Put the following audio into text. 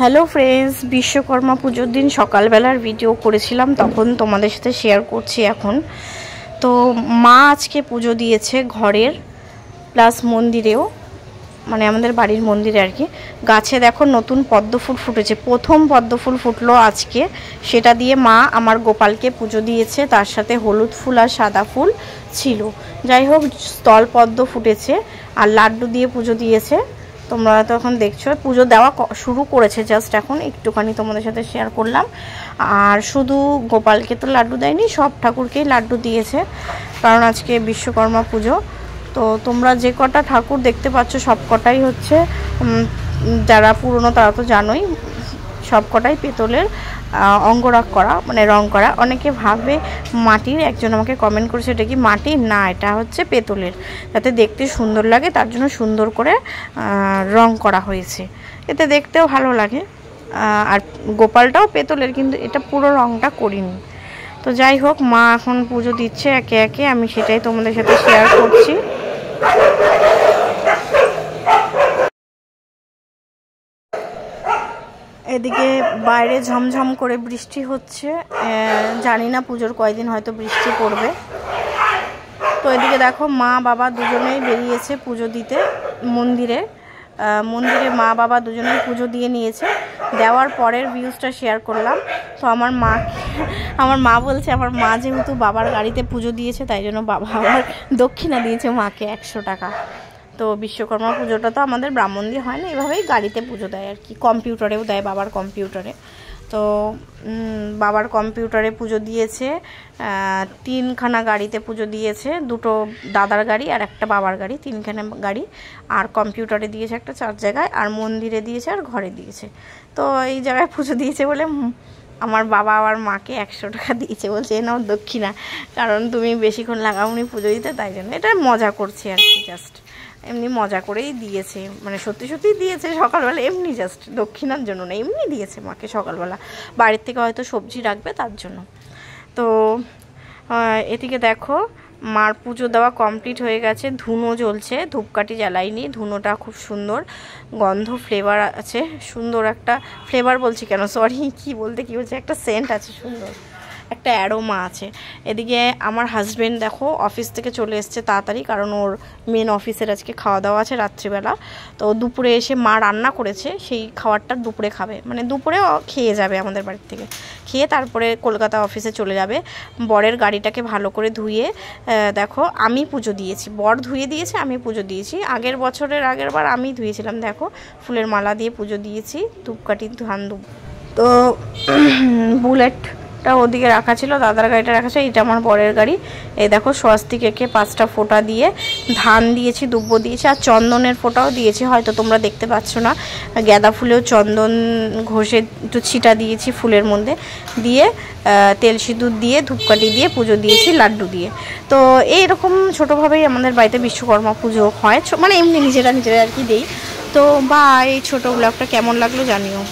Hello friends, Vishwakarma পুজোর দিন সকালবেলার ভিডিও করেছিলাম, তখন তোমাদের সাথে শেয়ার করছি এখন। তো মা আজকে পুজো দিয়েছে ঘরের প্লাস মন্দিরেও, মানে আমাদের বাড়ির মন্দিরে আর কি। গাছে দেখো নতুন পদ্ম ফুল ফুটেছে, প্রথম পদ্ম ফুল ফুটলো আজকে, সেটা দিয়ে মা আমার গোপালকে পুজো দিয়েছে। তার সাথে হলুদ ফুল আর সাদা ফুল ছিল, যাই হোক স্থল পদ্ম ফুটেছে আর লাড্ডু দিয়ে পুজো দিয়েছে। তোমরা তো এখন দেখছো পুজো দেওয়া শুরু করেছে, জাস্ট এখন একটুখানি তোমাদের সাথে শেয়ার করলাম। আর শুধু গোপালকে তো লাড্ডু দেয়নি, সব ঠাকুরকেই লাড্ডু দিয়েছে, কারণ আজকে বিশ্বকর্মা পুজো। তো তোমরা যে কটা ঠাকুর দেখতে পাচ্ছ সব কটাই হচ্ছে, যারা পুরনো তারা তো জানোই, সব কটাই পেতলের অঙ্গরাগ করা, মানে রং করা। অনেকে ভাবে মাটির, একজন আমাকে কমেন্ট করেছে এটা কি মাটির, না এটা হচ্ছে পেতলের, যাতে দেখতে সুন্দর লাগে তার জন্য সুন্দর করে রং করা হয়েছে, এতে দেখতেও ভালো লাগে। আর গোপালটাও পেতলের, কিন্তু এটা পুরো রংটা করিনি। তো যাই হোক মা এখন পুজো দিচ্ছে একে একে, আমি সেটাই তোমাদের সাথে শেয়ার করছি। এদিকে বাইরে ঝমঝম করে বৃষ্টি হচ্ছে, জানি না পুজোর কয়দিন হয়তো বৃষ্টি পড়বে। তো এদিকে দেখো মা বাবা দুজনেই বেরিয়েছে পুজো দিতে মন্দিরে। মা বাবা দুজনেই পুজো দিয়ে নিয়েছে, দেওয়ার পরের ভিউজটা শেয়ার করলাম। তো আমার মা বলছে, আমার মা যেহেতু বাবার গাড়িতে পুজো দিয়েছে তাই জন্য বাবা আবার দক্ষিণা দিয়েছে মাকে 100 টাকা। তো বিশ্বকর্মা পুজোটা তো আমাদের ব্রাহ্মণ দিয়ে হয় না, এভাবেই গাড়িতে পুজো দেয় আর কি, কম্পিউটারেও দেয়, বাবার কম্পিউটারে। তো বাবার কম্পিউটারে পুজো দিয়েছে, 3খানা গাড়িতে পুজো দিয়েছে, 2টো দাদার গাড়ি আর একটা বাবার গাড়ি, 3খানা গাড়ি। আর কম্পিউটারে দিয়েছে একটা 4 জায়গায়, আর মন্দিরে দিয়েছে আর ঘরে দিয়েছে। তো এই জায়গায় পুজো দিয়েছে বলে আমার বাবা আমার মাকে 100 টাকা দিয়েছে, বলছে এ নাও দক্ষিণা, কারণ তুমি বেশিক্ষণ লাগাওনি পুজো দিতে, তাই জন্য। এটা মজা করছি আর কি, জাস্ট এমনি মজা করেই দিয়েছে, মানে সত্যি সত্যি দিয়েছে সকালবেলা, এমনি জাস্ট দক্ষিণার জন্য না, এমনি দিয়েছে মাকে সকালবেলা, বাড়ির থেকে হয়তো সবজি রাখবে তার জন্য। তো এদিকে দেখো মার পুজো দেওয়া কমপ্লিট হয়ে গেছে, ধুনো জ্বলছে, ধূপকাঠি জ্বালাইনি, ধুনোটা খুব সুন্দর গন্ধ, ফ্লেভার আছে, সুন্দর একটা ফ্লেভার, বলছি কেন সরি, কি বলছে একটা সেন্ট আছে, সুন্দর একটা অ্যারোমা আছে। এদিকে আমার হাজব্যান্ড দেখো অফিস থেকে চলে এসছে তাড়াতাড়ি, কারণ ওর মেন অফিসের আজকে খাওয়া দাওয়া আছে রাত্রিবেলা। তো দুপুরে এসে মা রান্না করেছে, সেই খাবারটা দুপুরে খাবে, মানে দুপুরে খেয়ে যাবে আমাদের বাড়ির থেকে, খেয়ে তারপরে কলকাতা অফিসে চলে যাবে। বরের গাড়িটাকে ভালো করে ধুয়ে দেখো আমি পুজো দিয়েছি, বর ধুয়ে দিয়েছে, আমি পুজো দিয়েছি। আগের বার আমি ধুয়েছিলাম, দেখো ফুলের মালা দিয়ে পুজো দিয়েছি, ধূপকাঠি ধান ধূপ। তো বুলেট ওদিকে রাখা ছিল, দাদার গাড়িটা রাখা ছিল, এটা আমার বরের গাড়ি। এই দেখো স্বস্তিক এঁকে 5টা ফোঁটা দিয়ে ধান দিয়েছি, দুব্ব দিয়েছি, আর চন্দনের ফোঁটাও দিয়েছি, হয়তো তোমরা দেখতে পাচ্ছ না। গাঁদা ফুলেও চন্দন ঘষে একটু ছিটা দিয়েছি ফুলের মধ্যে দিয়ে, তেল সিঁদুর দিয়ে, ধূপকাঠি দিয়ে পুজো দিয়েছি, লাড্ডু দিয়ে। তো এইরকম ছোটোভাবেই আমাদের বাড়িতে বিশ্বকর্মা পুজো হয়, মানে এমনি নিজেরা আর কি দেই। তো বা এই ছোটো ব্লগটা কেমন লাগলো জানিও।